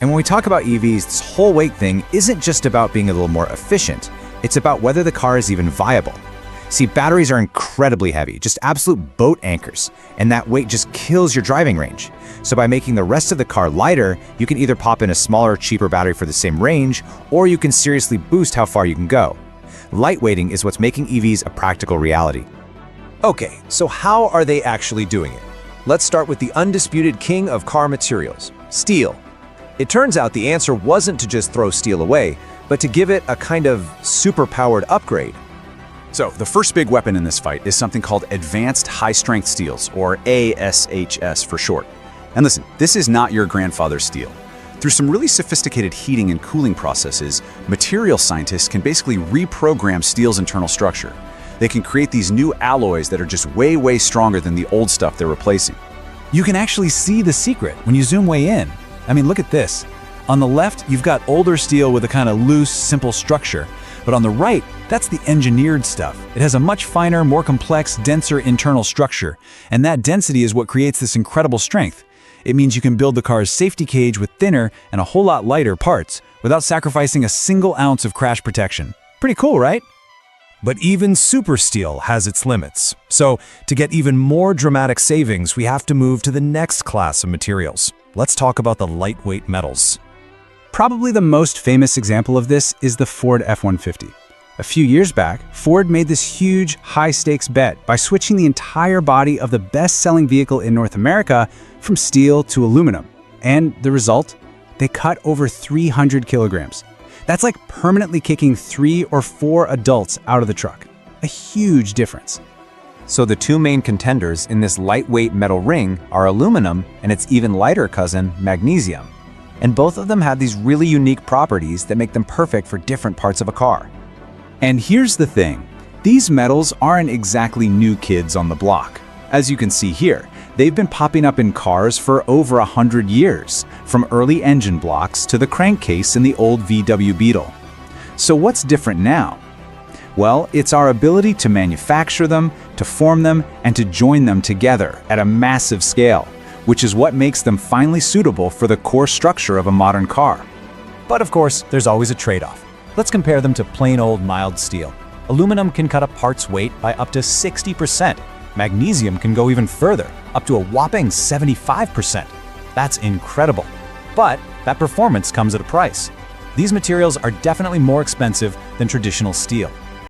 And when we talk about EVs, this whole weight thing isn't just about being a little more efficient. It's about whether the car is even viable. See, batteries are incredibly heavy, just absolute boat anchors, and that weight just kills your driving range. So by making the rest of the car lighter, you can either pop in a smaller, cheaper battery for the same range, or you can seriously boost how far you can go. Lightweighting is what's making EVs a practical reality. Okay, so how are they actually doing it? Let's start with the undisputed king of car materials, steel. It turns out the answer wasn't to just throw steel away, but to give it a kind of super-powered upgrade. So, the first big weapon in this fight is something called Advanced High-Strength Steels, or ASHS for short. And listen, this is not your grandfather's steel. Through some really sophisticated heating and cooling processes, material scientists can basically reprogram steel's internal structure. They can create these new alloys that are just way, way stronger than the old stuff they're replacing. You can actually see the secret when you zoom way in. I mean, look at this. On the left, you've got older steel with a kind of loose, simple structure. But on the right, that's the engineered stuff. It has a much finer, more complex, denser internal structure. And that density is what creates this incredible strength. It means you can build the car's safety cage with thinner and a whole lot lighter parts without sacrificing a single ounce of crash protection. Pretty cool, right? But even super steel has its limits. So, to get even more dramatic savings, we have to move to the next class of materials. Let's talk about the lightweight metals. Probably the most famous example of this is the Ford F-150. A few years back, Ford made this huge, high-stakes bet by switching the entire body of the best-selling vehicle in North America from steel to aluminum. And the result? They cut over 300 kilograms. That's like permanently kicking 3 or 4 adults out of the truck. A huge difference. So the two main contenders in this lightweight metal ring are aluminum and its even lighter cousin, magnesium. And both of them have these really unique properties that make them perfect for different parts of a car. And here's the thing. These metals aren't exactly new kids on the block. As you can see here, they've been popping up in cars for over 100 years, from early engine blocks to the crankcase in the old VW Beetle. So what's different now? Well, it's our ability to manufacture them, to form them, and to join them together at a massive scale, which is what makes them finally suitable for the core structure of a modern car. But of course, there's always a trade-off. Let's compare them to plain old mild steel. Aluminum can cut a part's weight by up to 60%. Magnesium can go even further, up to a whopping 75%. That's incredible. But that performance comes at a price. These materials are definitely more expensive than traditional steel.